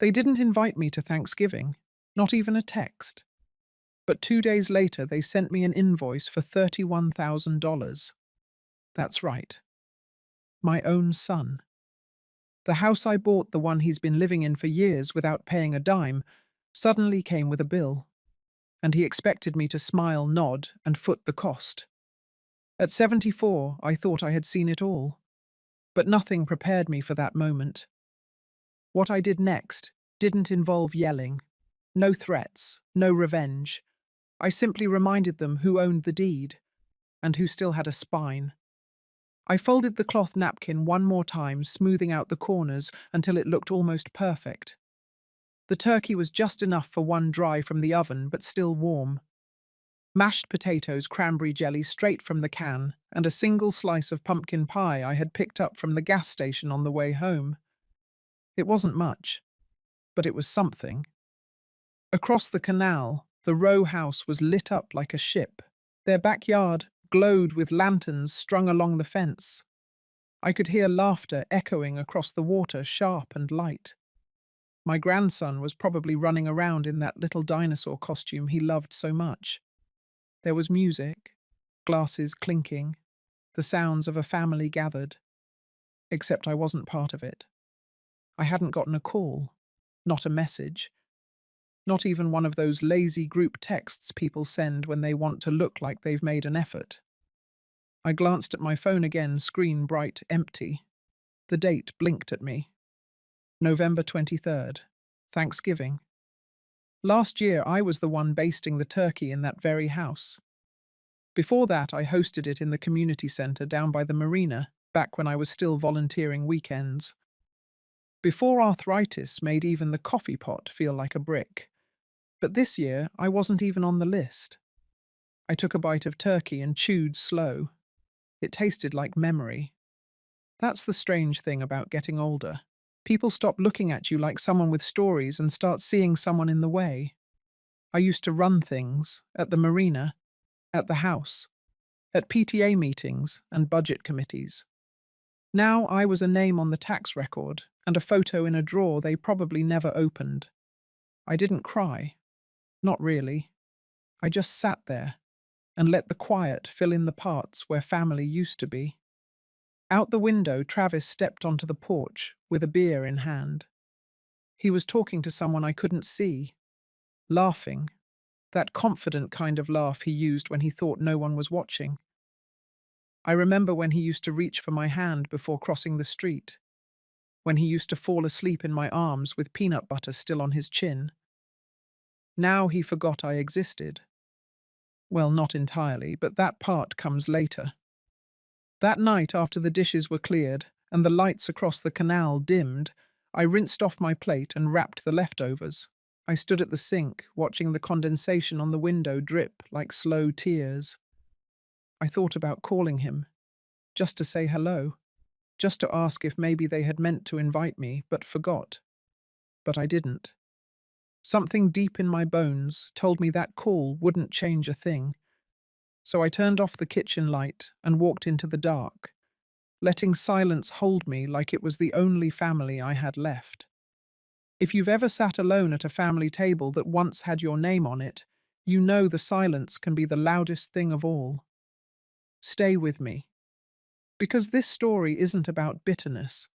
They didn't invite me to Thanksgiving, not even a text. But 2 days later, they sent me an invoice for $31,000. That's right, my own son. The house I bought, the one he's been living in for years without paying a dime, suddenly came with a bill, and he expected me to smile, nod, and foot the cost. At 74, I thought I had seen it all, but nothing prepared me for that moment. What I did next didn't involve yelling. No threats, no revenge. I simply reminded them who owned the deed, and who still had a spine. I folded the cloth napkin one more time, smoothing out the corners until it looked almost perfect. The turkey was just enough for one dry from the oven, but still warm. Mashed potatoes, cranberry jelly straight from the can, and a single slice of pumpkin pie I had picked up from the gas station on the way home. It wasn't much, but it was something. Across the canal, the row house was lit up like a ship. Their backyard glowed with lanterns strung along the fence. I could hear laughter echoing across the water, sharp and light. My grandson was probably running around in that little dinosaur costume he loved so much. There was music, glasses clinking, the sounds of a family gathered. Except I wasn't part of it. I hadn't gotten a call, not a message, not even one of those lazy group texts people send when they want to look like they've made an effort. I glanced at my phone again, screen bright, empty. The date blinked at me. November 23rd, Thanksgiving. Last year, I was the one basting the turkey in that very house. Before that, I hosted it in the community centre down by the marina, back when I was still volunteering weekends. Before arthritis made even the coffee pot feel like a brick. But this year, I wasn't even on the list. I took a bite of turkey and chewed slow. It tasted like memory. That's the strange thing about getting older. People stop looking at you like someone with stories and start seeing someone in the way. I used to run things at the marina, at the house, at PTA meetings and budget committees. Now I was a name on the tax record and a photo in a drawer they probably never opened. I didn't cry. Not really. I just sat there and let the quiet fill in the parts where family used to be. Out the window, Travis stepped onto the porch with a beer in hand. He was talking to someone I couldn't see, laughing, that confident kind of laugh he used when he thought no one was watching. I remember when he used to reach for my hand before crossing the street, when he used to fall asleep in my arms with peanut butter still on his chin. Now he forgot I existed. Well, not entirely, but that part comes later. That night, after the dishes were cleared and the lights across the canal dimmed, I rinsed off my plate and wrapped the leftovers. I stood at the sink, watching the condensation on the window drip like slow tears. I thought about calling him, just to say hello, just to ask if maybe they had meant to invite me, but forgot. But I didn't. Something deep in my bones told me that call wouldn't change a thing. So I turned off the kitchen light and walked into the dark, letting silence hold me like it was the only family I had left. If you've ever sat alone at a family table that once had your name on it, you know the silence can be the loudest thing of all. Stay with me. Because this story isn't about bitterness.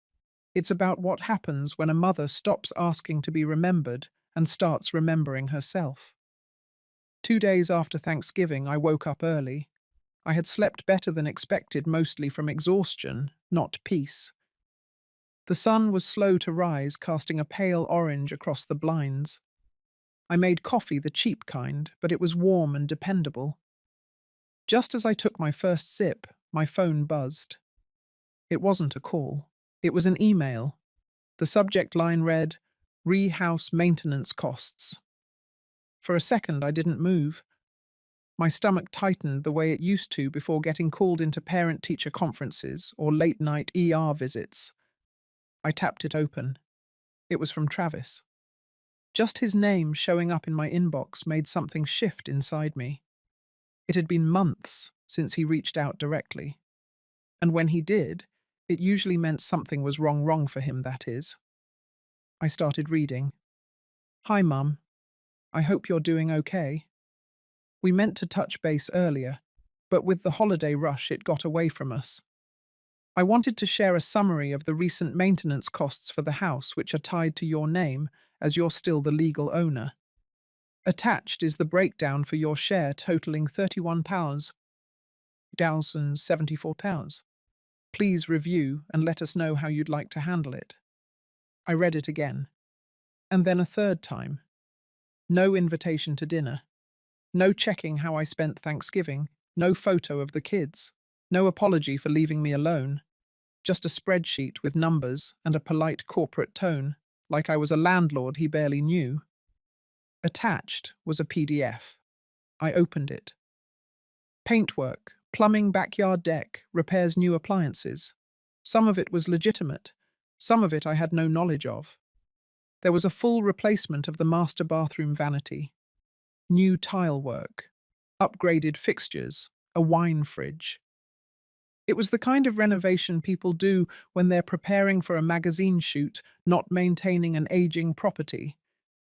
It's about what happens when a mother stops asking to be remembered and starts remembering herself. 2 days after Thanksgiving, I woke up early. I had slept better than expected, mostly from exhaustion, not peace. The sun was slow to rise, casting a pale orange across the blinds. I made coffee, the cheap kind, but it was warm and dependable. Just as I took my first sip, my phone buzzed. It wasn't a call. It was an email. The subject line read, "Re-house maintenance costs." For a second, I didn't move. My stomach tightened the way it used to before getting called into parent-teacher conferences or late-night ER visits. I tapped it open. It was from Travis. Just his name showing up in my inbox made something shift inside me. It had been months since he reached out directly. And when he did, it usually meant something was wrong for him, that is. I started reading. Hi, Mum. I hope you're doing okay. We meant to touch base earlier, but with the holiday rush, it got away from us. I wanted to share a summary of the recent maintenance costs for the house, which are tied to your name, as you're still the legal owner. Attached is the breakdown for your share, totaling £31,074. Please review and let us know how you'd like to handle it. I read it again, and then a third time. No invitation to dinner. No checking how I spent Thanksgiving. No photo of the kids. No apology for leaving me alone. Just a spreadsheet with numbers and a polite corporate tone, like I was a landlord he barely knew. Attached was a PDF. I opened it. Paintwork, plumbing backyard deck, repairs new appliances. Some of it was legitimate. Some of it I had no knowledge of. There was a full replacement of the master bathroom vanity. New tile work. Upgraded fixtures. A wine fridge. It was the kind of renovation people do when they're preparing for a magazine shoot, not maintaining an aging property,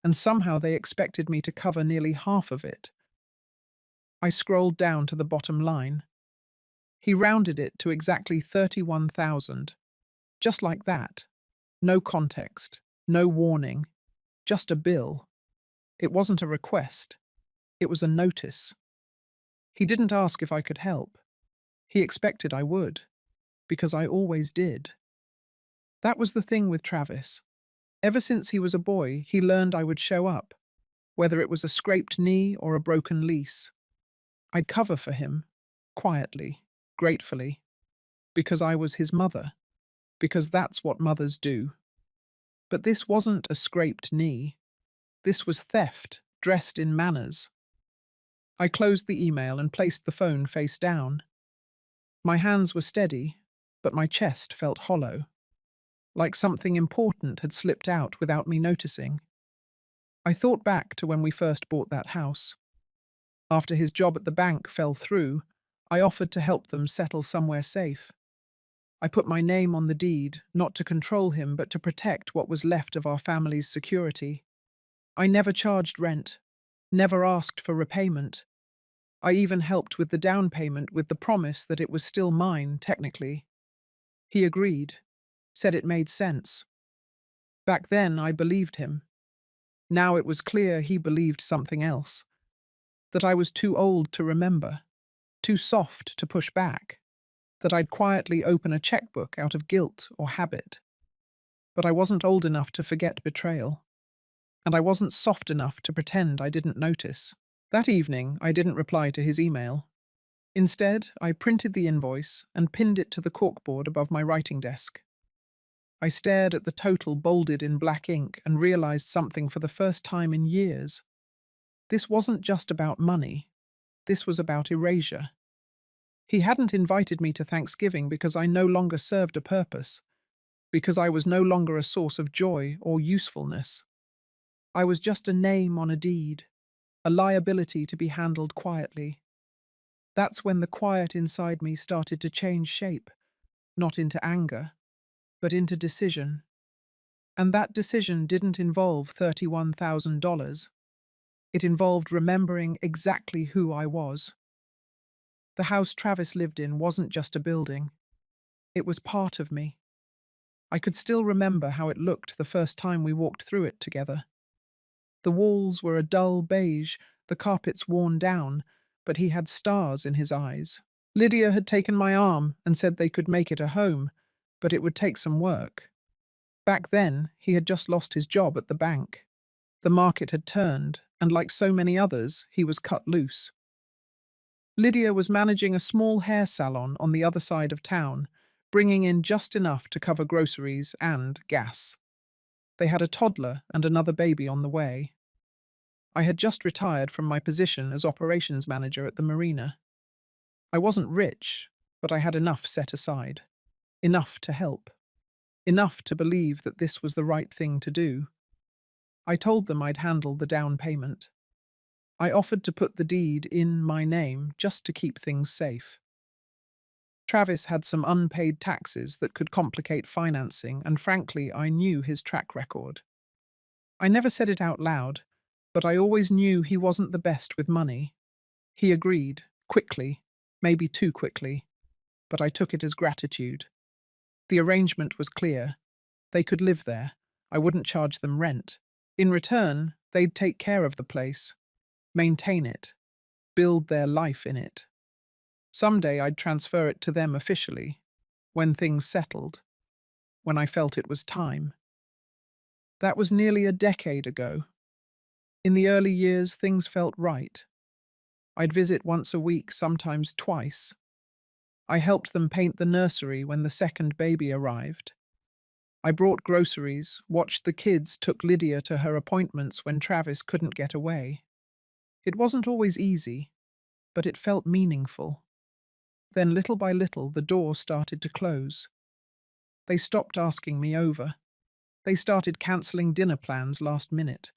and somehow they expected me to cover nearly half of it. I scrolled down to the bottom line. He rounded it to exactly 31,000. Just like that. No context, no warning, just a bill. It wasn't a request. It was a notice. He didn't ask if I could help. He expected I would, because I always did. That was the thing with Travis. Ever since he was a boy, he learned I would show up, whether it was a scraped knee or a broken lease. I'd cover for him, quietly, gratefully, because I was his mother, because that's what mothers do. But this wasn't a scraped knee. This was theft, dressed in manners. I closed the email and placed the phone face down. My hands were steady, but my chest felt hollow, like something important had slipped out without me noticing. I thought back to when we first bought that house. After his job at the bank fell through, I offered to help them settle somewhere safe. I put my name on the deed, not to control him, but to protect what was left of our family's security. I never charged rent, never asked for repayment. I even helped with the down payment with the promise that it was still mine, technically. He agreed, said it made sense. Back then, I believed him. Now it was clear he believed something else. That I was too old to remember, too soft to push back, that I'd quietly open a checkbook out of guilt or habit. But I wasn't old enough to forget betrayal. And I wasn't soft enough to pretend I didn't notice. That evening, I didn't reply to his email. Instead, I printed the invoice and pinned it to the corkboard above my writing desk. I stared at the total bolded in black ink and realized something for the first time in years. This wasn't just about money. This was about erasure. He hadn't invited me to Thanksgiving because I no longer served a purpose, because I was no longer a source of joy or usefulness. I was just a name on a deed, a liability to be handled quietly. That's when the quiet inside me started to change shape, not into anger, but into decision. And that decision didn't involve $31,000. It involved remembering exactly who I was. The house Travis lived in wasn't just a building. It was part of me. I could still remember how it looked the first time we walked through it together. The walls were a dull beige, the carpets worn down, but he had stars in his eyes. Lydia had taken my arm and said they could make it a home, but it would take some work. Back then, he had just lost his job at the bank. The market had turned, and like so many others, he was cut loose. Lydia was managing a small hair salon on the other side of town, bringing in just enough to cover groceries and gas. They had a toddler and another baby on the way. I had just retired from my position as operations manager at the marina. I wasn't rich, but I had enough set aside. Enough to help. Enough to believe that this was the right thing to do. I told them I'd handle the down payment. I offered to put the deed in my name just to keep things safe. Travis had some unpaid taxes that could complicate financing, and frankly, I knew his track record. I never said it out loud, but I always knew he wasn't the best with money. He agreed, quickly, maybe too quickly, but I took it as gratitude. The arrangement was clear. They could live there. I wouldn't charge them rent. In return, they'd take care of the place, maintain it, build their life in it. Someday I'd transfer it to them officially, when things settled, when I felt it was time. That was nearly a decade ago. In the early years, things felt right. I'd visit once a week, sometimes twice. I helped them paint the nursery when the second baby arrived. I brought groceries, watched the kids, took Lydia to her appointments when Travis couldn't get away. It wasn't always easy, but it felt meaningful. Then, little by little, the door started to close. They stopped asking me over. They started cancelling dinner plans last minute.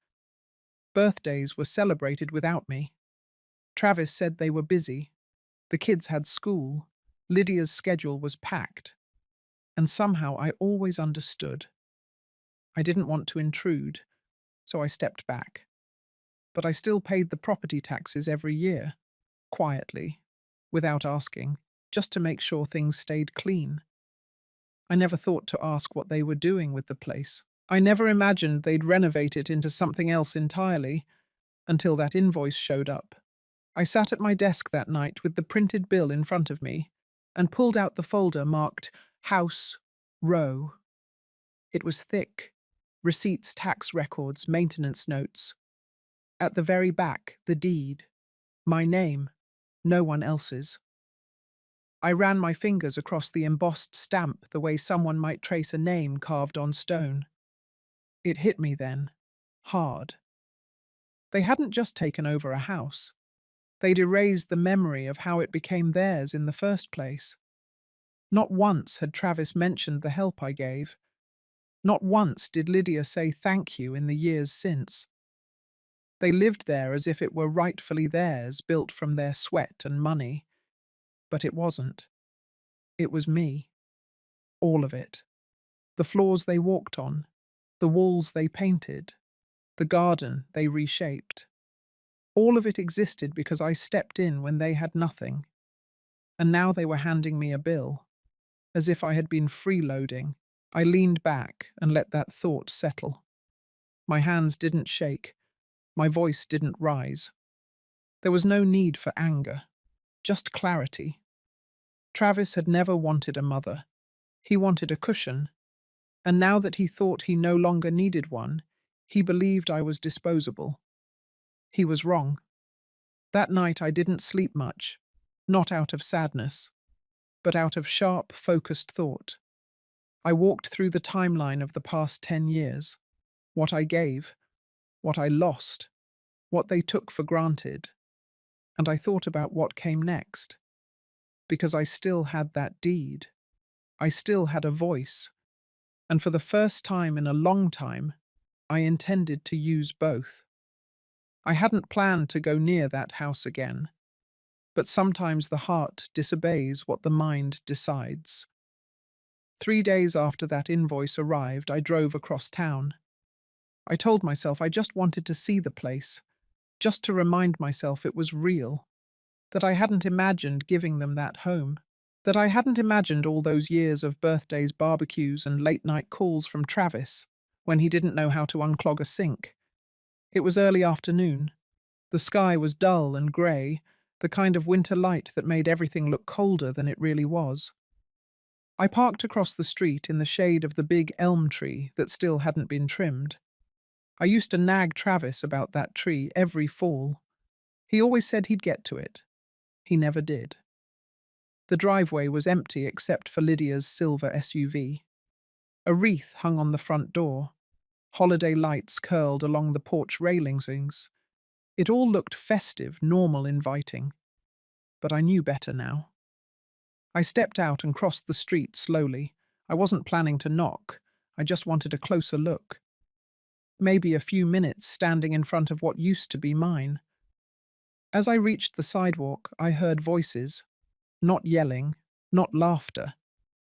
Birthdays were celebrated without me. Travis said they were busy. The kids had school. Lydia's schedule was packed. And somehow I always understood. I didn't want to intrude, so I stepped back. But I still paid the property taxes every year, quietly, without asking, just to make sure things stayed clean. I never thought to ask what they were doing with the place. I never imagined they'd renovate it into something else entirely, until that invoice showed up. I sat at my desk that night with the printed bill in front of me and pulled out the folder marked House Row. It was thick. Receipts, tax records, maintenance notes. At the very back, the deed. My name, no one else's. I ran my fingers across the embossed stamp the way someone might trace a name carved on stone. It hit me then, hard. They hadn't just taken over a house. They'd erased the memory of how it became theirs in the first place. Not once had Travis mentioned the help I gave. Not once did Lydia say thank you in the years since. They lived there as if it were rightfully theirs, built from their sweat and money. But it wasn't. It was me. All of it. The floors they walked on, the walls they painted, the garden they reshaped. All of it existed because I stepped in when they had nothing. And now they were handing me a bill, as if I had been freeloading. I leaned back and let that thought settle. My hands didn't shake. My voice didn't rise. There was no need for anger, just clarity. Travis had never wanted a mother. He wanted a cushion. And now that he thought he no longer needed one, he believed I was disposable. He was wrong. That night I didn't sleep much, not out of sadness, but out of sharp, focused thought. I walked through the timeline of the past 10 years. What I gave, what I lost, what they took for granted. And I thought about what came next. Because I still had that deed. I still had a voice. And for the first time in a long time, I intended to use both. I hadn't planned to go near that house again. But sometimes the heart disobeys what the mind decides. 3 days after that invoice arrived, I drove across town. I told myself I just wanted to see the place, just to remind myself it was real, that I hadn't imagined giving them that home, that I hadn't imagined all those years of birthdays, barbecues, and late-night calls from Travis when he didn't know how to unclog a sink. It was early afternoon. The sky was dull and grey, the kind of winter light that made everything look colder than it really was. I parked across the street in the shade of the big elm tree that still hadn't been trimmed. I used to nag Travis about that tree every fall. He always said he'd get to it. He never did. The driveway was empty except for Lydia's silver SUV. A wreath hung on the front door. Holiday lights curled along the porch railings. It all looked festive, normal, inviting. But I knew better now. I stepped out and crossed the street slowly. I wasn't planning to knock. I just wanted a closer look. Maybe a few minutes standing in front of what used to be mine. As I reached the sidewalk, I heard voices. Not yelling, not laughter.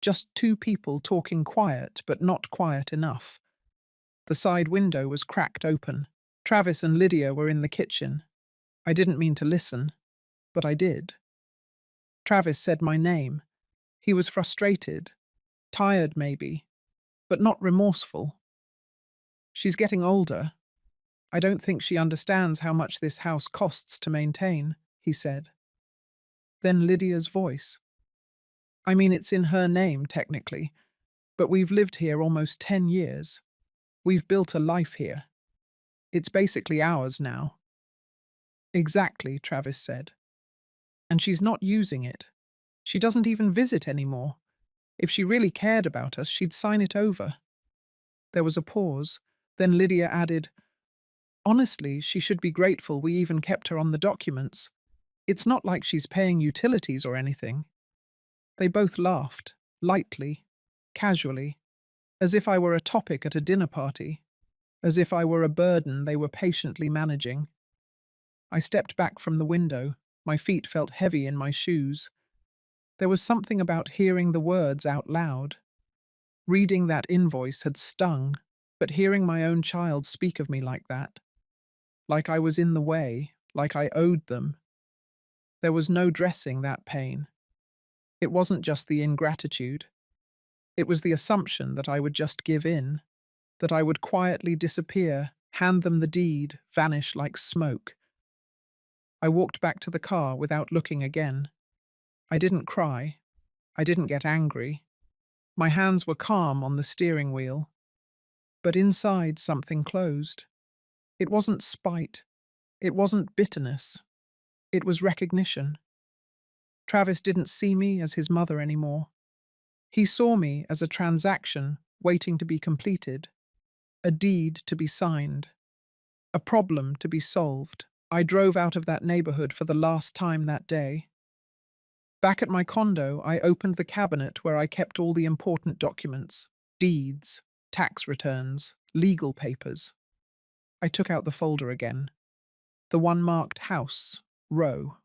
Just two people talking quiet, but not quiet enough. The side window was cracked open. Travis and Lydia were in the kitchen. I didn't mean to listen, but I did. Travis said my name. He was frustrated, tired maybe, but not remorseful. She's getting older. I don't think she understands how much this house costs to maintain, he said. Then Lydia's voice. I mean, it's in her name, technically, but we've lived here almost 10 years. We've built a life here. It's basically ours now. Exactly, Travis said. And she's not using it. She doesn't even visit anymore. If she really cared about us, she'd sign it over. There was a pause. Then Lydia added, honestly, she should be grateful we even kept her on the documents. It's not like she's paying utilities or anything. They both laughed, lightly, casually, as if I were a topic at a dinner party, as if I were a burden they were patiently managing. I stepped back from the window. My feet felt heavy in my shoes. There was something about hearing the words out loud. Reading that invoice had stung, but hearing my own child speak of me like that, like I was in the way, like I owed them, there was no dressing that pain. It wasn't just the ingratitude. It was the assumption that I would just give in, that I would quietly disappear, hand them the deed, vanish like smoke. I walked back to the car without looking again. I didn't cry. I didn't get angry. My hands were calm on the steering wheel. But inside something closed. It wasn't spite. It wasn't bitterness. It was recognition. Travis didn't see me as his mother anymore. He saw me as a transaction waiting to be completed, a deed to be signed, a problem to be solved. I drove out of that neighborhood for the last time that day. Back at my condo, I opened the cabinet where I kept all the important documents, deeds, tax returns, legal papers. I took out the folder again, the one marked House, Row.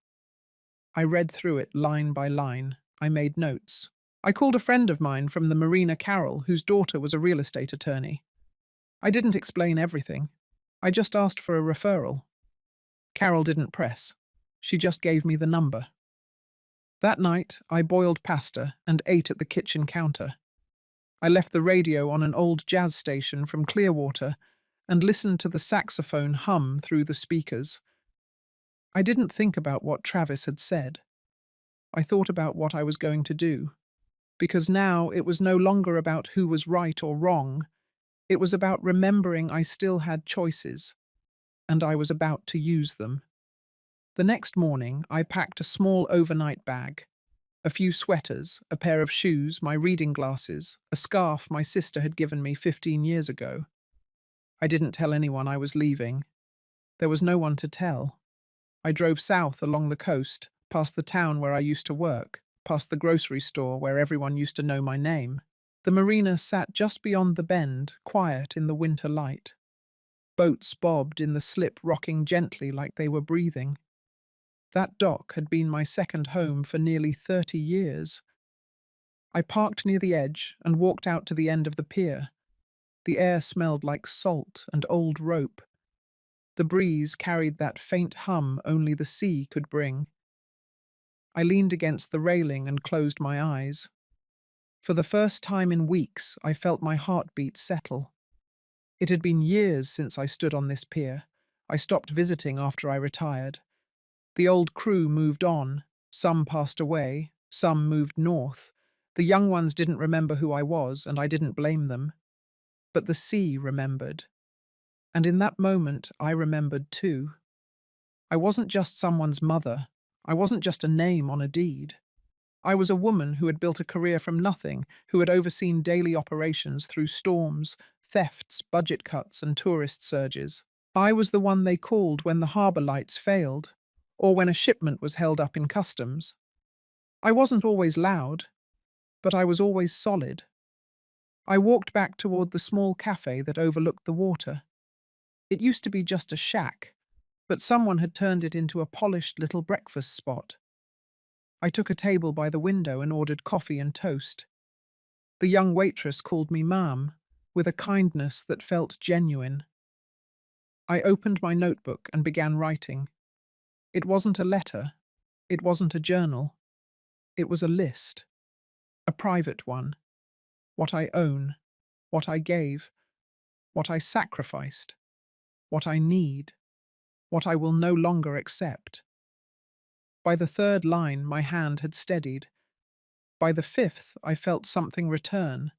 I read through it line by line. I made notes. I called a friend of mine from the Marina, Carol, whose daughter was a real estate attorney. I didn't explain everything. I just asked for a referral. Carol didn't press. She just gave me the number. That night, I boiled pasta and ate at the kitchen counter. I left the radio on an old jazz station from Clearwater and listened to the saxophone hum through the speakers. I didn't think about what Travis had said. I thought about what I was going to do, because now it was no longer about who was right or wrong. It was about remembering I still had choices, and I was about to use them. The next morning, I packed a small overnight bag, a few sweaters, a pair of shoes, my reading glasses, a scarf my sister had given me 15 years ago. I didn't tell anyone I was leaving. There was no one to tell. I drove south along the coast, past the town where I used to work, past the grocery store where everyone used to know my name. The marina sat just beyond the bend, quiet in the winter light. Boats bobbed in the slip, rocking gently like they were breathing. That dock had been my second home for nearly 30 years. I parked near the edge and walked out to the end of the pier. The air smelled like salt and old rope. The breeze carried that faint hum only the sea could bring. I leaned against the railing and closed my eyes. For the first time in weeks, I felt my heartbeat settle. It had been years since I stood on this pier. I stopped visiting after I retired. The old crew moved on. Some passed away, some moved north. The young ones didn't remember who I was, and I didn't blame them. But the sea remembered. And in that moment, I remembered too. I wasn't just someone's mother. I wasn't just a name on a deed. I was a woman who had built a career from nothing, who had overseen daily operations through storms, thefts, budget cuts, and tourist surges. I was the one they called when the harbour lights failed, or when a shipment was held up in customs. I wasn't always loud, but I was always solid. I walked back toward the small cafe that overlooked the water. It used to be just a shack, but someone had turned it into a polished little breakfast spot. I took a table by the window and ordered coffee and toast. The young waitress called me Ma'am, with a kindness that felt genuine. I opened my notebook and began writing. It wasn't a letter. It wasn't a journal. It was a list. A private one. What I own. What I gave. What I sacrificed. What I need. What I will no longer accept. By the third line, my hand had steadied. By the fifth, I felt something return.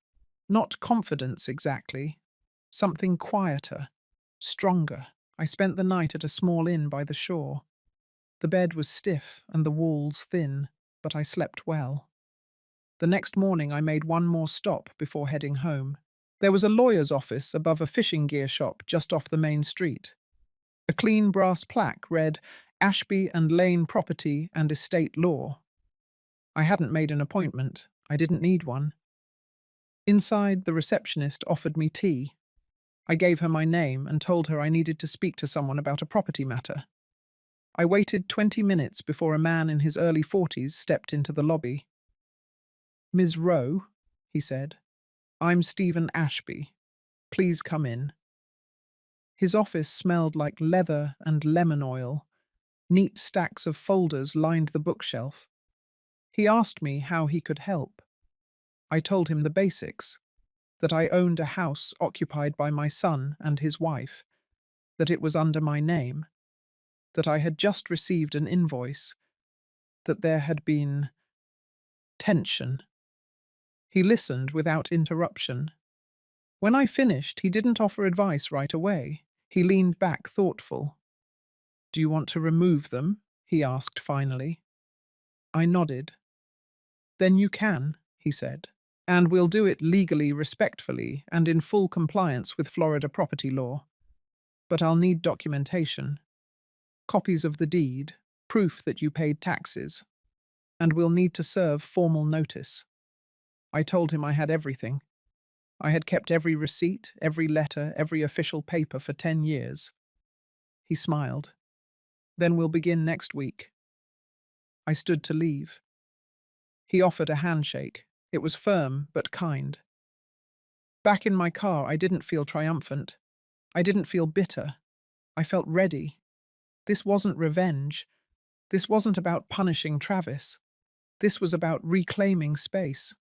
Not confidence exactly. Something quieter. Stronger. I spent the night at a small inn by the shore. The bed was stiff and the walls thin, but I slept well. The next morning I made one more stop before heading home. There was a lawyer's office above a fishing gear shop just off the main street. A clean brass plaque read Ashby and Lane Property and Estate Law. I hadn't made an appointment. I didn't need one. Inside, the receptionist offered me tea. I gave her my name and told her I needed to speak to someone about a property matter. I waited 20 minutes before a man in his early 40s stepped into the lobby. "Ms. Rowe," he said, "I'm Stephen Ashby. Please come in." His office smelled like leather and lemon oil. Neat stacks of folders lined the bookshelf. He asked me how he could help. I told him the basics, that I owned a house occupied by my son and his wife, that it was under my name, that I had just received an invoice, that there had been tension. He listened without interruption. When I finished, he didn't offer advice right away. He leaned back thoughtful. "Do you want to remove them?" he asked finally. I nodded. "Then you can," he said, "and we'll do it legally, respectfully, and in full compliance with Florida property law. But I'll need documentation, copies of the deed, proof that you paid taxes, and we'll need to serve formal notice." I told him I had everything. I had kept every receipt, every letter, every official paper for 10 years. He smiled. "Then we'll begin next week." I stood to leave. He offered a handshake. It was firm but kind. Back in my car, I didn't feel triumphant. I didn't feel bitter. I felt ready. This wasn't revenge. This wasn't about punishing Travis. This was about reclaiming space.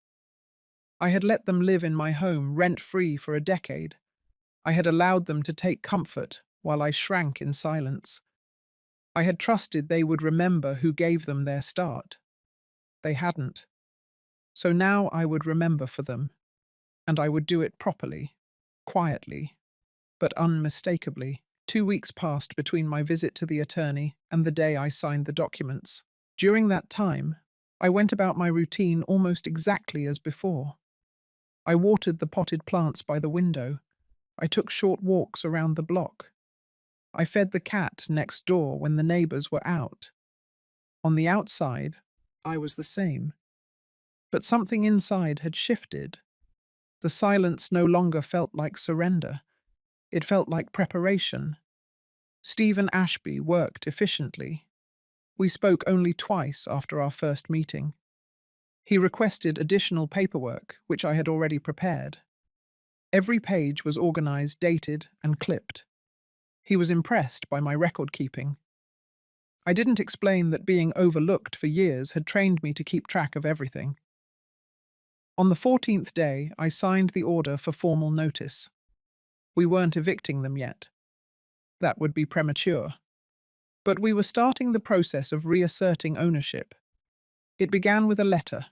I had let them live in my home rent-free for a decade. I had allowed them to take comfort while I shrank in silence. I had trusted they would remember who gave them their start. They hadn't. So now I would remember for them, and I would do it properly, quietly, but unmistakably. 2 weeks passed between my visit to the attorney and the day I signed the documents. During that time, I went about my routine almost exactly as before. I watered the potted plants by the window. I took short walks around the block. I fed the cat next door when the neighbors were out. On the outside, I was the same. But something inside had shifted. The silence no longer felt like surrender. It felt like preparation. Stephen Ashby worked efficiently. We spoke only twice after our first meeting. He requested additional paperwork, which I had already prepared. Every page was organized, dated, and clipped. He was impressed by my record keeping. I didn't explain that being overlooked for years had trained me to keep track of everything. On the 14th day, I signed the order for formal notice. We weren't evicting them yet. That would be premature. But we were starting the process of reasserting ownership. It began with a letter,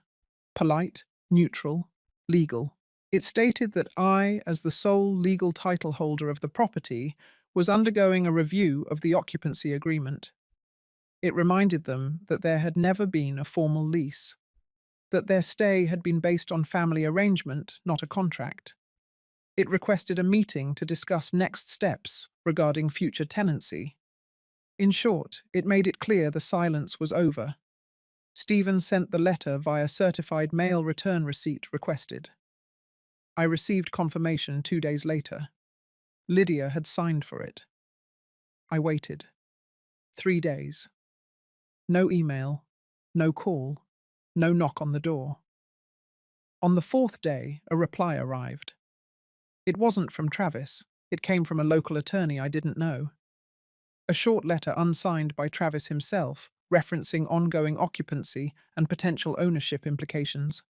polite, neutral, legal. It stated that I, as the sole legal title holder of the property, was undergoing a review of the occupancy agreement. It reminded them that there had never been a formal lease, that their stay had been based on family arrangement, not a contract. It requested a meeting to discuss next steps regarding future tenancy. In short, it made it clear the silence was over. Stephen sent the letter via certified mail return receipt requested. I received confirmation 2 days later. Lydia had signed for it. I waited. 3 days. No email, no call, no knock on the door. On the 4th day, a reply arrived. It wasn't from Travis. It came from a local attorney I didn't know. A short letter unsigned by Travis himself, referencing ongoing occupancy and potential ownership implications.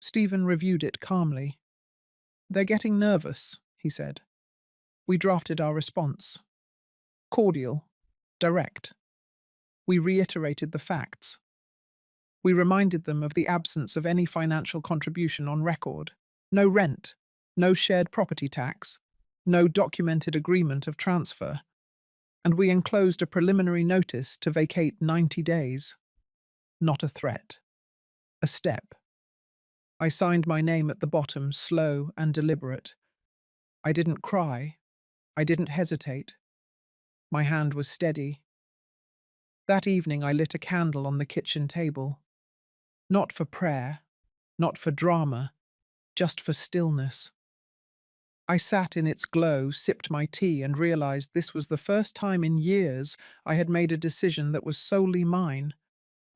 Stephen reviewed it calmly. "They're getting nervous," he said. We drafted our response. Cordial. Direct. We reiterated the facts. We reminded them of the absence of any financial contribution on record. No rent. No shared property tax. No documented agreement of transfer. And we enclosed a preliminary notice to vacate 90 days. Not a threat. A step. I signed my name at the bottom, slow and deliberate. I didn't cry. I didn't hesitate. My hand was steady. That evening I lit a candle on the kitchen table. Not for prayer, not for drama, just for stillness. I sat in its glow, sipped my tea, and realized this was the first time in years I had made a decision that was solely mine,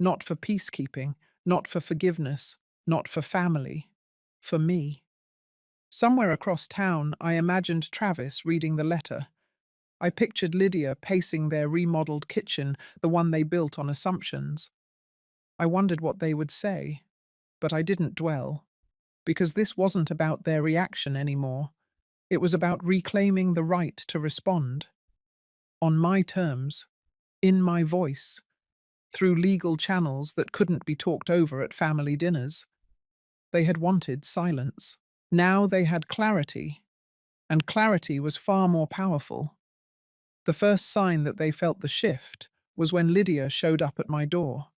not for peacekeeping, not for forgiveness, not for family, for me. Somewhere across town, I imagined Travis reading the letter. I pictured Lydia pacing their remodeled kitchen, the one they built on assumptions. I wondered what they would say, but I didn't dwell, because this wasn't about their reaction anymore. It was about reclaiming the right to respond. On my terms, in my voice, through legal channels that couldn't be talked over at family dinners. They had wanted silence. Now they had clarity, and clarity was far more powerful. The first sign that they felt the shift was when Lydia showed up at my door.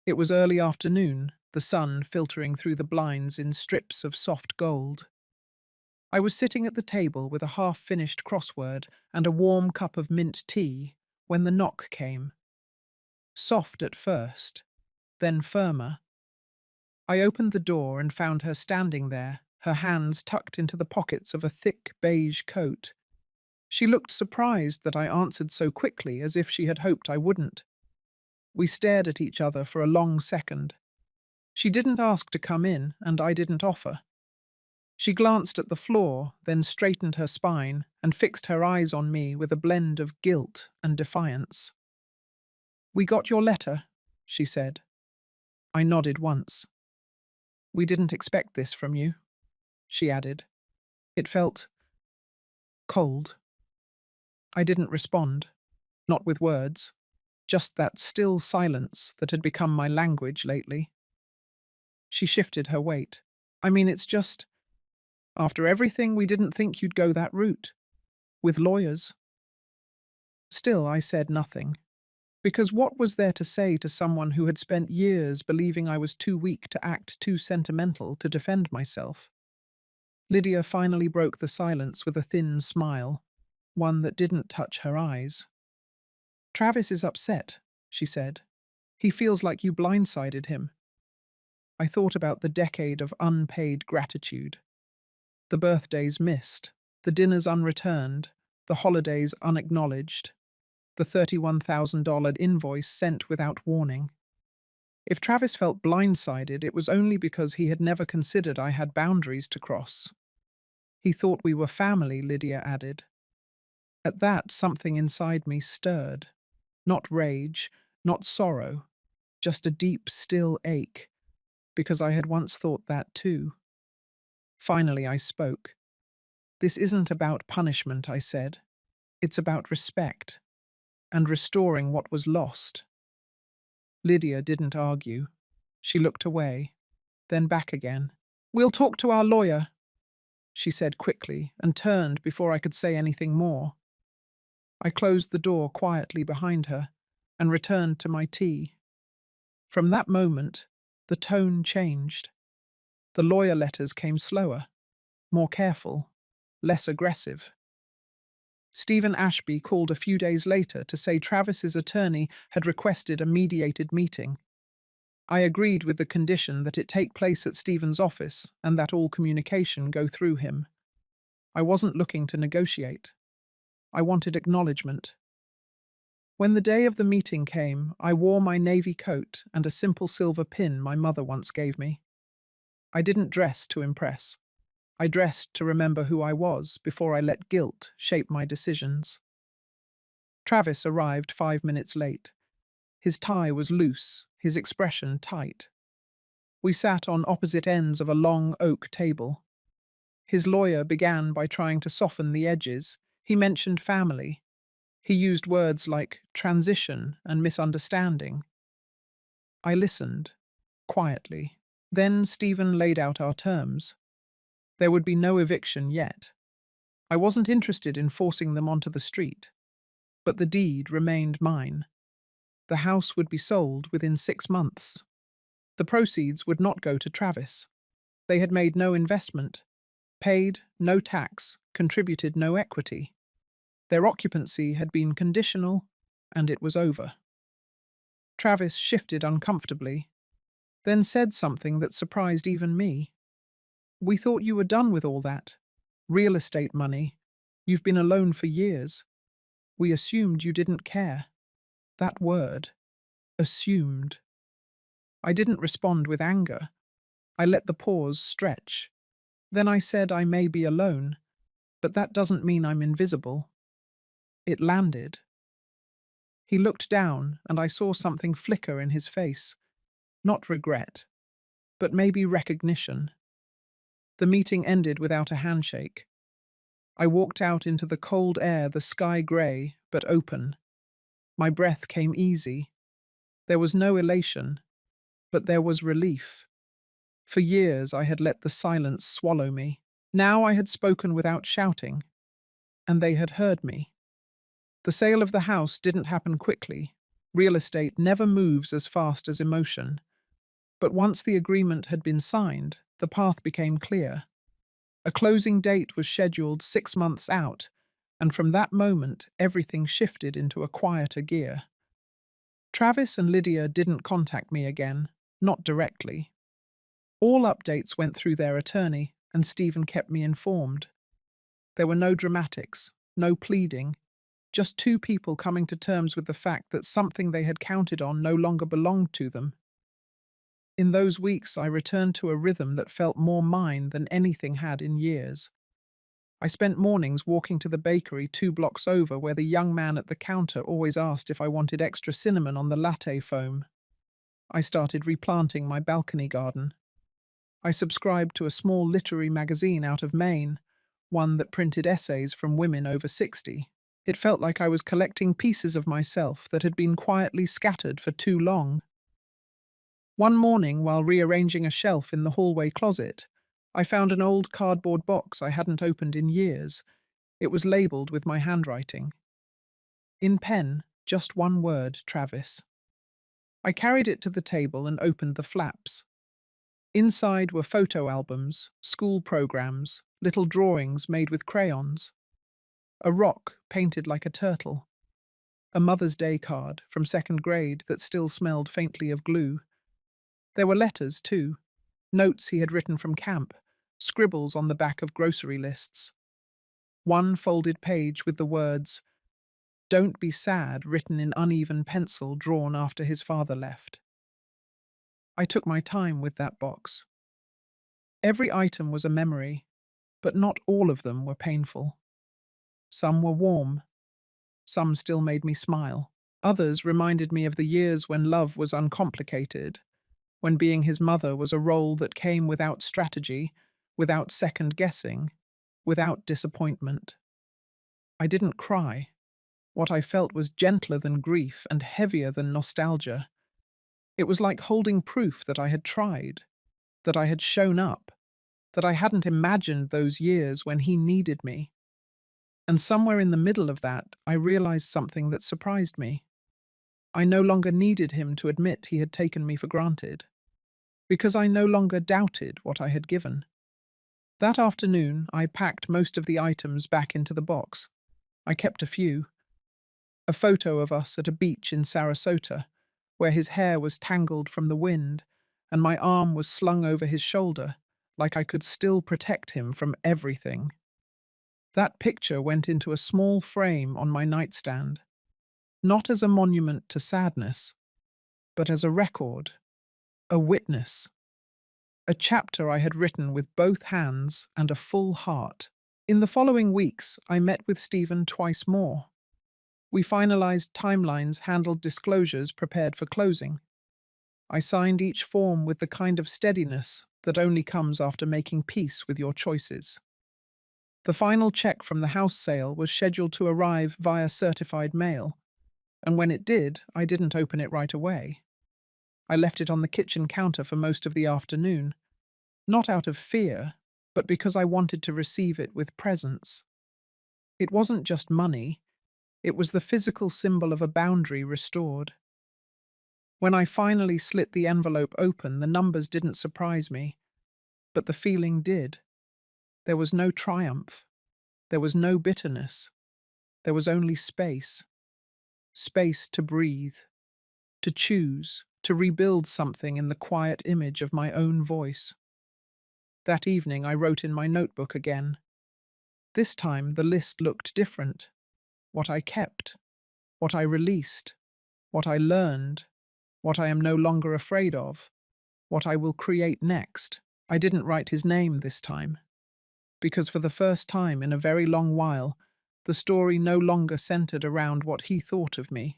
It was early afternoon, the sun filtering through the blinds in strips of soft gold. I was sitting at the table with a half-finished crossword and a warm cup of mint tea when the knock came. Soft at first, then firmer. I opened the door and found her standing there, her hands tucked into the pockets of a thick beige coat. She looked surprised that I answered so quickly, as if she had hoped I wouldn't. We stared at each other for a long second. She didn't ask to come in, and I didn't offer. She glanced at the floor, then straightened her spine and fixed her eyes on me with a blend of guilt and defiance. "We got your letter," she said. I nodded once. "We didn't expect this from you," she added. It felt cold. I didn't respond, not with words, just that still silence that had become my language lately. She shifted her weight. "I mean, it's just, after everything, we didn't think you'd go that route. With lawyers." Still, I said nothing. Because what was there to say to someone who had spent years believing I was too weak to act, too sentimental to defend myself? Lydia finally broke the silence with a thin smile, one that didn't touch her eyes. "Travis is upset," she said. "He feels like you blindsided him." I thought about the decade of unpaid gratitude. The birthdays missed, the dinners unreturned, the holidays unacknowledged, the $31,000 invoice sent without warning. If Travis felt blindsided, it was only because he had never considered I had boundaries to cross. He thought we were family, Lydia added. At that, something inside me stirred. Not rage, not sorrow, just a deep, still ache, because I had once thought that too. Finally, I spoke. "This isn't about punishment," I said. "It's about respect, and restoring what was lost." Lydia didn't argue. She looked away, then back again. "We'll talk to our lawyer," she said quickly, and turned before I could say anything more. I closed the door quietly behind her and returned to my tea. From that moment, the tone changed. The lawyer letters came slower, more careful, less aggressive. Stephen Ashby called a few days later to say Travis's attorney had requested a mediated meeting. I agreed with the condition that it take place at Stephen's office and that all communication go through him. I wasn't looking to negotiate. I wanted acknowledgement. When the day of the meeting came, I wore my navy coat and a simple silver pin my mother once gave me. I didn't dress to impress. I dressed to remember who I was before I let guilt shape my decisions. Travis arrived 5 minutes late. His tie was loose, his expression tight. We sat on opposite ends of a long oak table. His lawyer began by trying to soften the edges. He mentioned family. He used words like transition and misunderstanding. I listened, quietly. Then Stephen laid out our terms. There would be no eviction yet. I wasn't interested in forcing them onto the street, but the deed remained mine. The house would be sold within 6 months. The proceeds would not go to Travis. They had made no investment, paid no tax, contributed no equity. Their occupancy had been conditional, and it was over. Travis shifted uncomfortably, then said something that surprised even me. "We thought you were done with all that. Real estate money. You've been alone for years. We assumed you didn't care." That word. Assumed. I didn't respond with anger. I let the pause stretch. Then I said I may be alone, but that doesn't mean I'm invisible. It landed. He looked down, and I saw something flicker in his face. Not regret, but maybe recognition. The meeting ended without a handshake. I walked out into the cold air, the sky grey, but open. My breath came easy. There was no elation, but there was relief. For years I had let the silence swallow me. Now I had spoken without shouting, and they had heard me. The sale of the house didn't happen quickly. Real estate never moves as fast as emotion. But once the agreement had been signed, the path became clear. A closing date was scheduled 6 months out, and from that moment everything shifted into a quieter gear. Travis and Lydia didn't contact me again, not directly. All updates went through their attorney, and Stephen kept me informed. There were no dramatics, no pleading, just two people coming to terms with the fact that something they had counted on no longer belonged to them. In those weeks, I returned to a rhythm that felt more mine than anything had in years. I spent mornings walking to the bakery 2 blocks over, where the young man at the counter always asked if I wanted extra cinnamon on the latte foam. I started replanting my balcony garden. I subscribed to a small literary magazine out of Maine, one that printed essays from women over 60. It felt like I was collecting pieces of myself that had been quietly scattered for too long. One morning, while rearranging a shelf in the hallway closet, I found an old cardboard box I hadn't opened in years. It was labeled with my handwriting. In pen, just one word, Travis. I carried it to the table and opened the flaps. Inside were photo albums, school programs, little drawings made with crayons. A rock painted like a turtle. A Mother's Day card from second grade that still smelled faintly of glue. There were letters, too. Notes he had written from camp, scribbles on the back of grocery lists. One folded page with the words, "Don't be sad," written in uneven pencil drawn after his father left. I took my time with that box. Every item was a memory, but not all of them were painful. Some were warm. Some still made me smile. Others reminded me of the years when love was uncomplicated, when being his mother was a role that came without strategy, without second guessing, without disappointment. I didn't cry. What I felt was gentler than grief and heavier than nostalgia. It was like holding proof that I had tried, that I had shown up, that I hadn't imagined those years when he needed me. And somewhere in the middle of that, I realized something that surprised me. I no longer needed him to admit he had taken me for granted, because I no longer doubted what I had given. That afternoon, I packed most of the items back into the box. I kept a few. A photo of us at a beach in Sarasota, where his hair was tangled from the wind, and my arm was slung over his shoulder, like I could still protect him from everything. That picture went into a small frame on my nightstand, not as a monument to sadness, but as a record, a witness. a chapter I had written with both hands and a full heart. In the following weeks, I met with Stephen twice more. We finalized timelines, handled disclosures, prepared for closing. I signed each form with the kind of steadiness that only comes after making peace with your choices. The final check from the house sale was scheduled to arrive via certified mail, and when it did, I didn't open it right away. I left it on the kitchen counter for most of the afternoon, not out of fear, but because I wanted to receive it with presence. It wasn't just money, it was the physical symbol of a boundary restored. When I finally slit the envelope open, the numbers didn't surprise me, but the feeling did. There was no triumph. There was no bitterness. There was only space. Space to breathe, to choose, to rebuild something in the quiet image of my own voice. That evening I wrote in my notebook again. This time the list looked different. What I kept, what I released, what I learned, what I am no longer afraid of, what I will create next. I didn't write his name this time, because for the first time in a very long while, the story no longer centered around what he thought of me.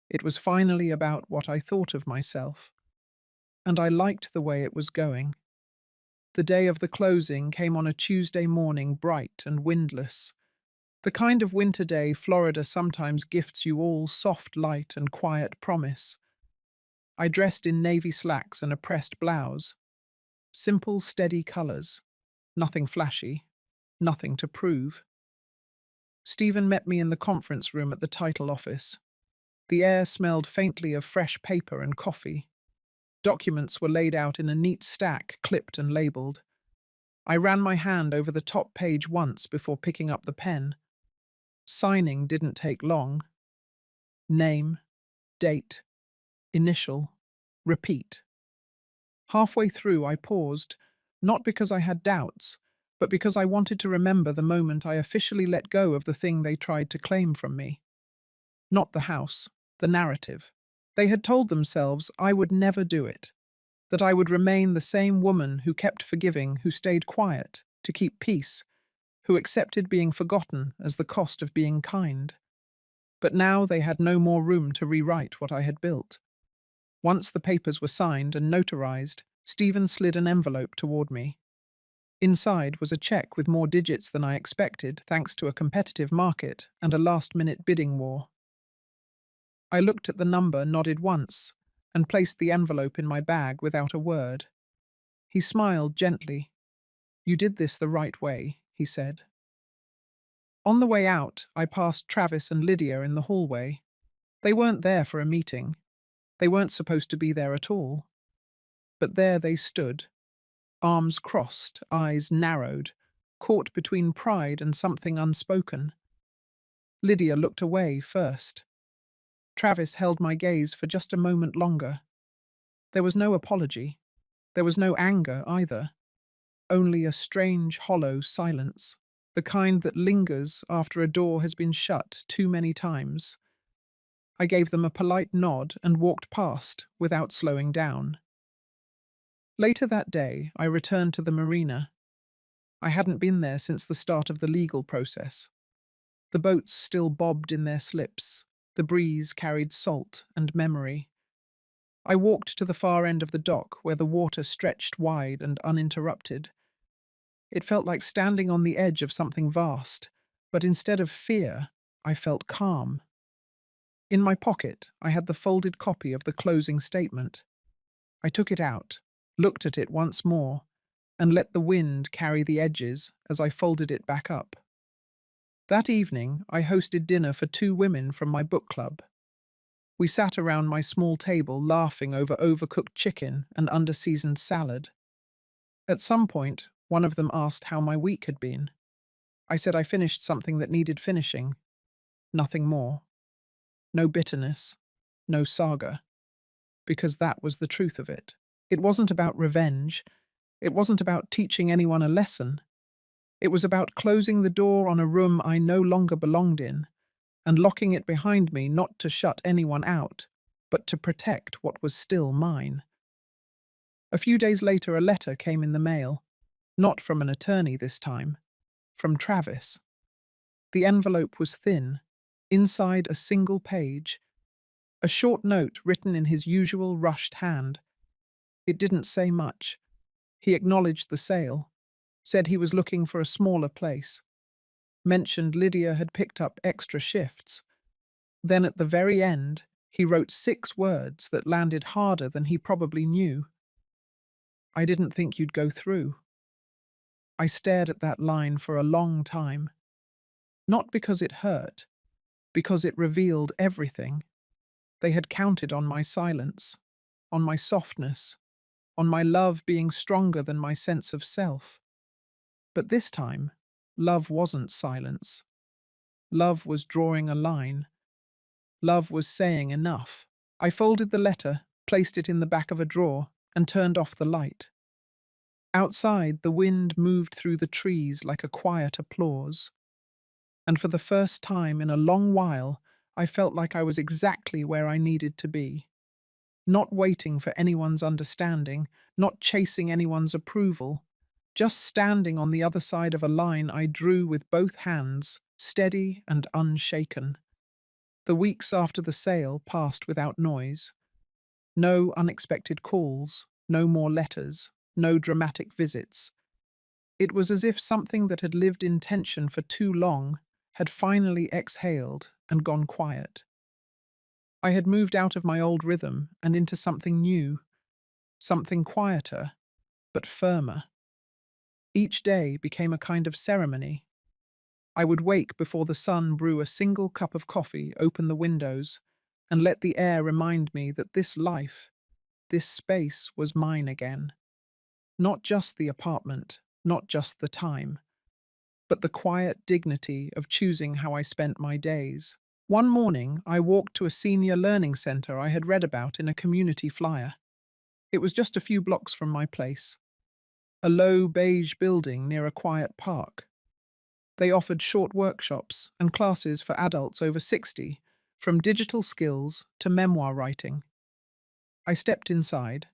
It was finally about what I thought of myself. And I liked the way it was going. The day of the closing came on a Tuesday morning, bright and windless. The kind of winter day Florida sometimes gifts you all soft light and quiet promise. I dressed in navy slacks and a pressed blouse. Simple, steady colors. Nothing flashy. Nothing to prove. Stephen met me in the conference room at the title office. The air smelled faintly of fresh paper and coffee. Documents were laid out in a neat stack, clipped and labeled. I ran my hand over the top page once before picking up the pen. Signing didn't take long. Name, date, initial, repeat. Halfway through, I paused, not because I had doubts, but because I wanted to remember the moment I officially let go of the thing they tried to claim from me. Not the house, the narrative. They had told themselves I would never do it, that I would remain the same woman who kept forgiving, who stayed quiet, to keep peace, who accepted being forgotten as the cost of being kind. But now they had no more room to rewrite what I had built. Once the papers were signed and notarized, Stephen slid an envelope toward me. Inside was a check with more digits than I expected, thanks to a competitive market and a last-minute bidding war. I looked at the number, nodded once, and placed the envelope in my bag without a word. He smiled gently. "You did this the right way," he said. On the way out, I passed Travis and Lydia in the hallway. They weren't there for a meeting. They weren't supposed to be there at all. But there they stood, arms crossed, eyes narrowed, caught between pride and something unspoken. Lydia looked away first. Travis held my gaze for just a moment longer. There was no apology. There was no anger either. Only a strange, hollow silence, the kind that lingers after a door has been shut too many times. I gave them a polite nod and walked past without slowing down. Later that day, I returned to the marina. I hadn't been there since the start of the legal process. The boats still bobbed in their slips. The breeze carried salt and memory. I walked to the far end of the dock where the water stretched wide and uninterrupted. It felt like standing on the edge of something vast, but instead of fear, I felt calm. In my pocket, I had the folded copy of the closing statement. I took it out, looked at it once more, and let the wind carry the edges as I folded it back up. That evening, I hosted dinner for 2 women from my book club. We sat around my small table laughing over overcooked chicken and under-seasoned salad. At some point, one of them asked how my week had been. I said I finished something that needed finishing. Nothing more. No bitterness. No saga. Because that was the truth of it. It wasn't about revenge. It wasn't about teaching anyone a lesson. It was about closing the door on a room I no longer belonged in, and locking it behind me not to shut anyone out, but to protect what was still mine. A few days later, a letter came in the mail, not from an attorney this time, from Travis. The envelope was thin, inside a single page, a short note written in his usual rushed hand. It didn't say much. He acknowledged the sale, said he was looking for a smaller place, mentioned Lydia had picked up extra shifts. Then at the very end, he wrote 6 words that landed harder than he probably knew. I didn't think you'd go through. I stared at that line for a long time, not because it hurt, because it revealed everything. They had counted on my silence, on my softness, on my love being stronger than my sense of self. But this time, love wasn't silence. Love was drawing a line. Love was saying enough. I folded the letter, placed it in the back of a drawer, and turned off the light. Outside, the wind moved through the trees like a quiet applause. And for the first time in a long while, I felt like I was exactly where I needed to be. Not waiting for anyone's understanding, not chasing anyone's approval, just standing on the other side of a line I drew with both hands, steady and unshaken. The weeks after the sale passed without noise. No unexpected calls, no more letters, no dramatic visits. It was as if something that had lived in tension for too long had finally exhaled and gone quiet. I had moved out of my old rhythm and into something new, something quieter, but firmer. Each day became a kind of ceremony. I would wake before the sun, brew a single cup of coffee, open the windows, and let the air remind me that this life, this space was mine again. Not just the apartment, not just the time, but the quiet dignity of choosing how I spent my days. One morning, I walked to a senior learning center I had read about in a community flyer. It was just a few blocks from my place, a low beige building near a quiet park. They offered short workshops and classes for adults over 60, from digital skills to memoir writing. I stepped inside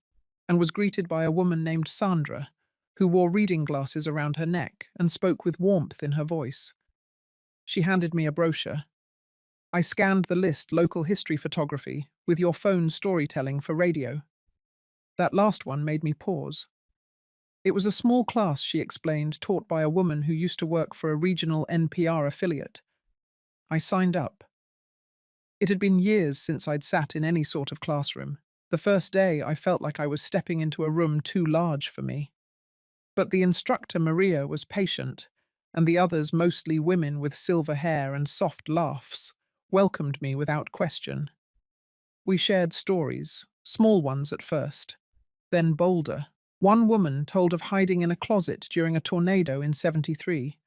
and was greeted by a woman named Sandra, who wore reading glasses around her neck and spoke with warmth in her voice. She handed me a brochure. I scanned the list: local history photography, with your phone storytelling for radio. That last one made me pause. It was a small class, she explained, taught by a woman who used to work for a regional NPR affiliate. I signed up. It had been years since I'd sat in any sort of classroom. The first day, I felt like I was stepping into a room too large for me. But the instructor, Maria, was patient, and the others, mostly women with silver hair and soft laughs, welcomed me without question. We shared stories, small ones at first, then bolder. One woman told of hiding in a closet during a tornado in '73.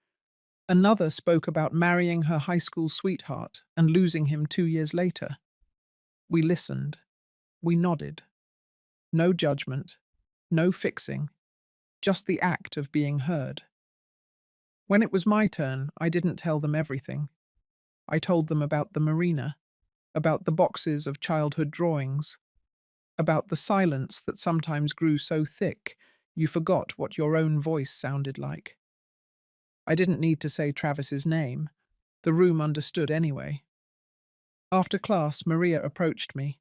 Another spoke about marrying her high school sweetheart and losing him 2 years later. We listened. We nodded. No judgment, no fixing, just the act of being heard. When it was my turn, I didn't tell them everything. I told them about the marina, about the boxes of childhood drawings, about the silence that sometimes grew so thick you forgot what your own voice sounded like. I didn't need to say Travis's name. The room understood anyway. After class, Maria approached me.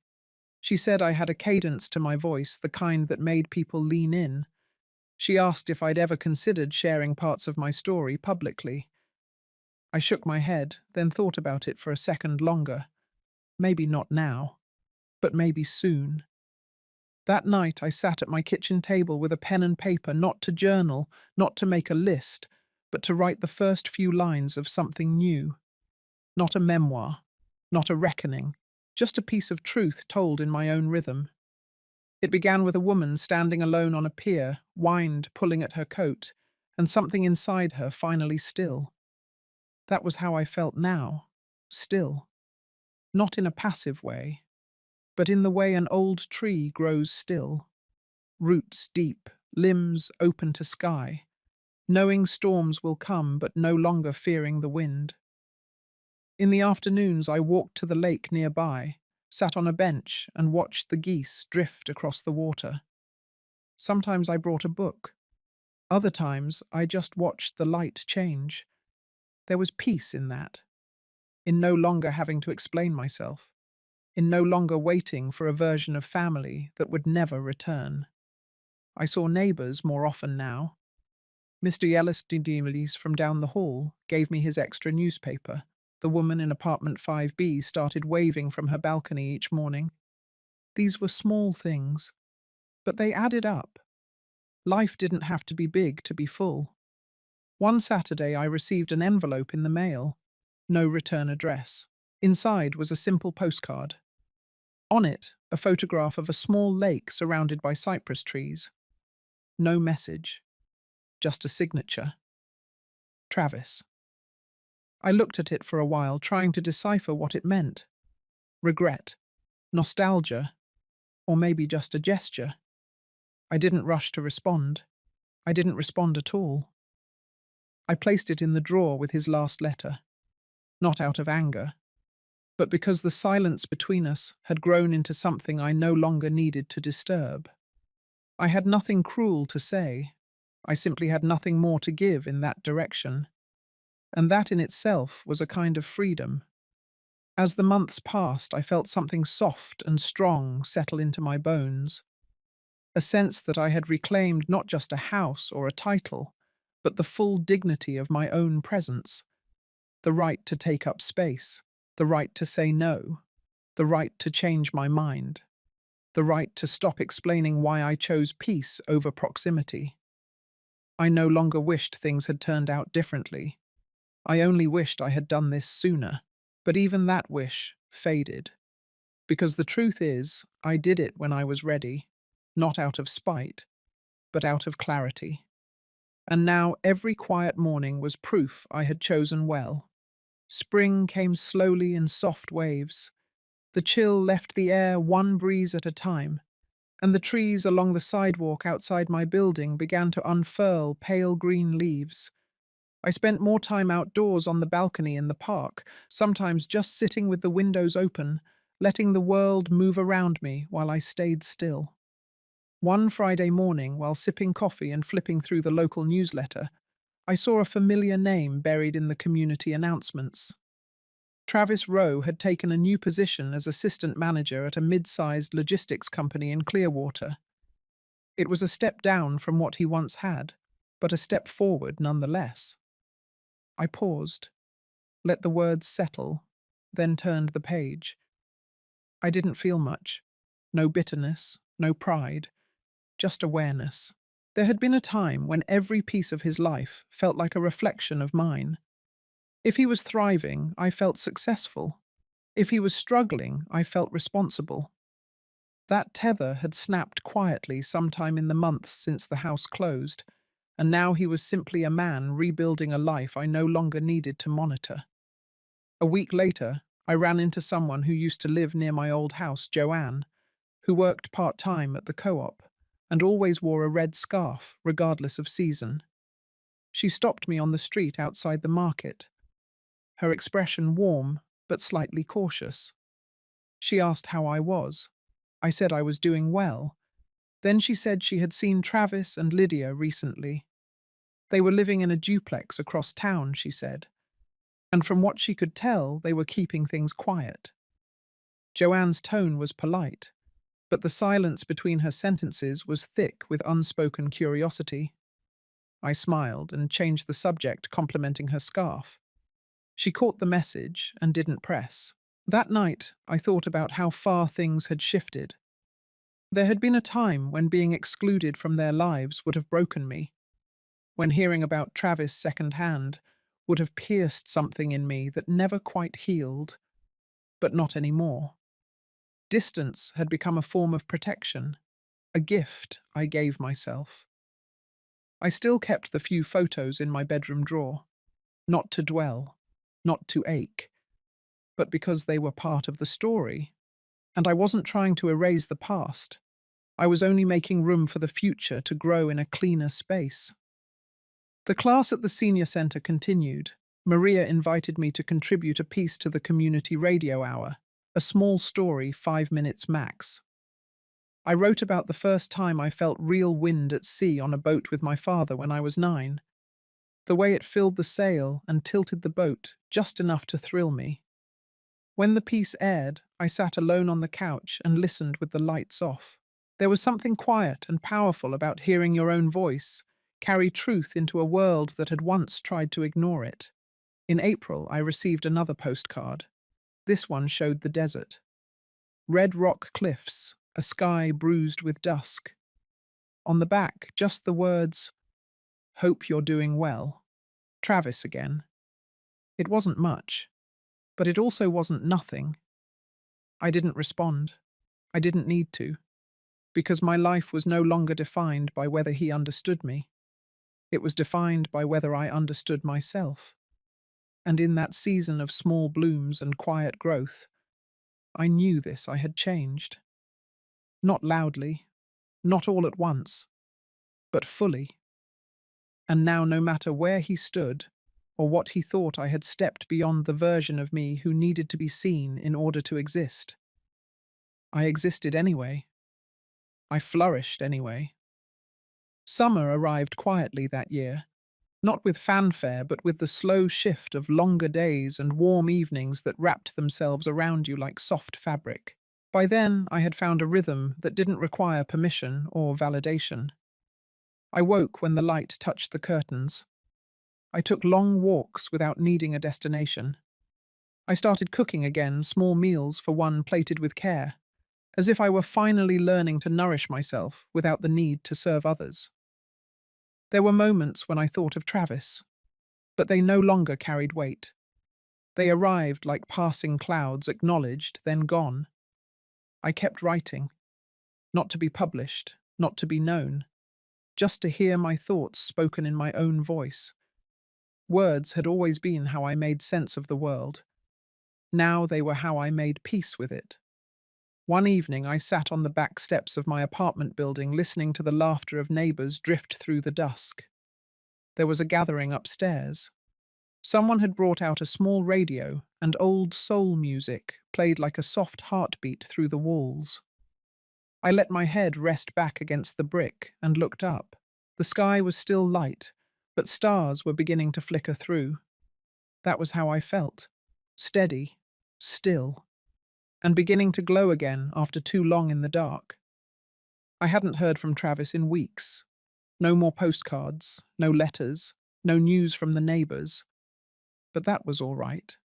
She said I had a cadence to my voice, the kind that made people lean in. She asked if I'd ever considered sharing parts of my story publicly. I shook my head, then thought about it for a second longer. Maybe not now, but maybe soon. That night I sat at my kitchen table with a pen and paper, not to journal, not to make a list, but to write the first few lines of something new. Not a memoir, not a reckoning, just a piece of truth told in my own rhythm. It began with a woman standing alone on a pier, wind pulling at her coat, and something inside her finally still. That was how I felt now, still. Not in a passive way, but in the way an old tree grows still. Roots deep, limbs open to sky, knowing storms will come but no longer fearing the wind. In the afternoons I walked to the lake nearby, sat on a bench and watched the geese drift across the water. Sometimes I brought a book. Other times I just watched the light change. There was peace in that, in no longer having to explain myself, in no longer waiting for a version of family that would never return. I saw neighbours more often now. Mr. Yellis from down the hall gave me his extra newspaper. The woman in apartment 5B started waving from her balcony each morning. These were small things, but they added up. Life didn't have to be big to be full. One Saturday I received an envelope in the mail. No return address. Inside was a simple postcard. On it, a photograph of a small lake surrounded by cypress trees. No message. Just a signature. Travis. I looked at it for a while, trying to decipher what it meant. Regret. Nostalgia. Or maybe just a gesture. I didn't rush to respond. I didn't respond at all. I placed it in the drawer with his last letter. Not out of anger, but because the silence between us had grown into something I no longer needed to disturb. I had nothing cruel to say. I simply had nothing more to give in that direction. And that in itself was a kind of freedom. As the months passed, I felt something soft and strong settle into my bones. A sense that I had reclaimed not just a house or a title, but the full dignity of my own presence. The right to take up space, the right to say no, the right to change my mind, the right to stop explaining why I chose peace over proximity. I no longer wished things had turned out differently. I only wished I had done this sooner. But even that wish faded. Because the truth is, I did it when I was ready, not out of spite, but out of clarity. And now every quiet morning was proof I had chosen well. Spring came slowly in soft waves. The chill left the air one breeze at a time, and the trees along the sidewalk outside my building began to unfurl pale green leaves. I spent more time outdoors on the balcony in the park, sometimes just sitting with the windows open, letting the world move around me while I stayed still. One Friday morning, while sipping coffee and flipping through the local newsletter, I saw a familiar name buried in the community announcements. Travis Rowe had taken a new position as assistant manager at a mid-sized logistics company in Clearwater. It was a step down from what he once had, but a step forward nonetheless. I paused, let the words settle, then turned the page. I didn't feel much. No bitterness, no pride, just awareness. There had been a time when every piece of his life felt like a reflection of mine. If he was thriving, I felt successful. If he was struggling, I felt responsible. That tether had snapped quietly sometime in the months since the house closed, and now he was simply a man rebuilding a life I no longer needed to monitor. A week later, I ran into someone who used to live near my old house, Joanne, who worked part-time at the co-op and always wore a red scarf, regardless of season. She stopped me on the street outside the market, her expression warm but slightly cautious. She asked how I was. I said I was doing well. Then she said she had seen Travis and Lydia recently. They were living in a duplex across town, she said, and from what she could tell, they were keeping things quiet. Joanne's tone was polite, but the silence between her sentences was thick with unspoken curiosity. I smiled and changed the subject, complimenting her scarf. She caught the message and didn't press. That night, I thought about how far things had shifted. There had been a time when being excluded from their lives would have broken me, when hearing about Travis secondhand would have pierced something in me that never quite healed, but not anymore. Distance had become a form of protection, a gift I gave myself. I still kept the few photos in my bedroom drawer, not to dwell, not to ache, but because they were part of the story, and I wasn't trying to erase the past. I was only making room for the future to grow in a cleaner space. The class at the senior center continued. Maria invited me to contribute a piece to the community radio hour, a small story, 5 minutes max. I wrote about the first time I felt real wind at sea on a boat with my father when I was 9, the way it filled the sail and tilted the boat just enough to thrill me. When the piece aired, I sat alone on the couch and listened with the lights off. There was something quiet and powerful about hearing your own voice carry truth into a world that had once tried to ignore it. In April, I received another postcard. This one showed the desert. Red rock cliffs, a sky bruised with dusk. On the back, just the words, "Hope you're doing well." Travis again. It wasn't much, but it also wasn't nothing. I didn't respond. I didn't need to, because my life was no longer defined by whether he understood me. It was defined by whether I understood myself. And in that season of small blooms and quiet growth, I knew this I had changed. Not loudly, not all at once, but fully. And now, no matter where he stood, or what he thought, I had stepped beyond the version of me who needed to be seen in order to exist. I existed anyway. I flourished anyway. Summer arrived quietly that year, not with fanfare, but with the slow shift of longer days and warm evenings that wrapped themselves around you like soft fabric. By then, I had found a rhythm that didn't require permission or validation. I woke when the light touched the curtains. I took long walks without needing a destination. I started cooking again, small meals for one plated with care, as if I were finally learning to nourish myself without the need to serve others. There were moments when I thought of Travis, but they no longer carried weight. They arrived like passing clouds, acknowledged, then gone. I kept writing, not to be published, not to be known, just to hear my thoughts spoken in my own voice. Words had always been how I made sense of the world. Now they were how I made peace with it. One evening I sat on the back steps of my apartment building listening to the laughter of neighbors drift through the dusk. There was a gathering upstairs. Someone had brought out a small radio, and old soul music played like a soft heartbeat through the walls. I let my head rest back against the brick and looked up. The sky was still light, but stars were beginning to flicker through. That was how I felt. Steady, still, and beginning to glow again after too long in the dark. I hadn't heard from Travis in weeks. No more postcards, no letters, no news from the neighbors. But that was all right,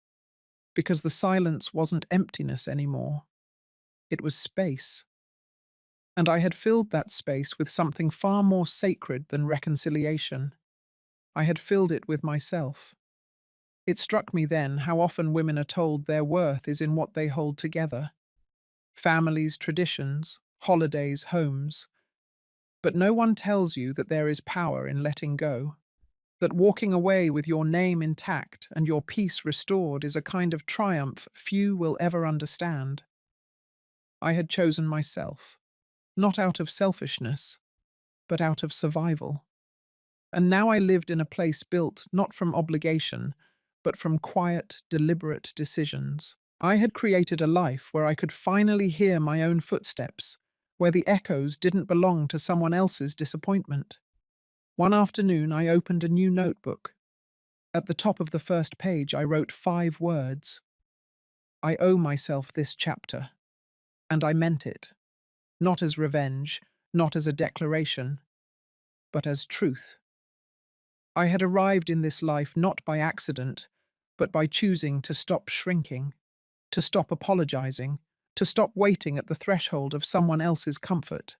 because the silence wasn't emptiness anymore. It was space. And I had filled that space with something far more sacred than reconciliation. I had filled it with myself. It struck me then how often women are told their worth is in what they hold together. Families, traditions, holidays, homes. But no one tells you that there is power in letting go, that walking away with your name intact and your peace restored is a kind of triumph few will ever understand. I had chosen myself, not out of selfishness, but out of survival. And now I lived in a place built not from obligation, but from quiet, deliberate decisions. I had created a life where I could finally hear my own footsteps, where the echoes didn't belong to someone else's disappointment. One afternoon, I opened a new notebook. At the top of the first page, I wrote 5 words. I owe myself this chapter. And I meant it. Not as revenge, not as a declaration, but as truth. I had arrived in this life not by accident, but by choosing to stop shrinking, to stop apologizing, to stop waiting at the threshold of someone else's comfort.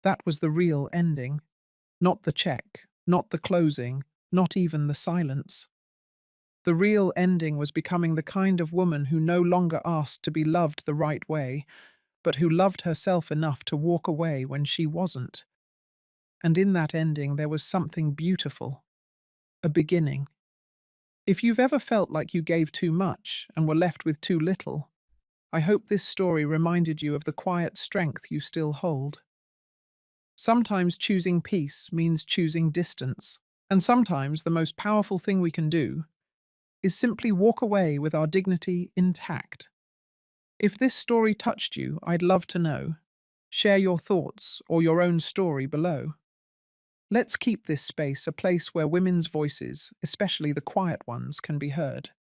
That was the real ending, not the check, not the closing, not even the silence. The real ending was becoming the kind of woman who no longer asked to be loved the right way, but who loved herself enough to walk away when she wasn't. And in that ending there was something beautiful, a beginning. If you've ever felt like you gave too much and were left with too little, I hope this story reminded you of the quiet strength you still hold. Sometimes choosing peace means choosing distance, and sometimes the most powerful thing we can do is simply walk away with our dignity intact. If this story touched you, I'd love to know. Share your thoughts or your own story below. Let's keep this space a place where women's voices, especially the quiet ones, can be heard.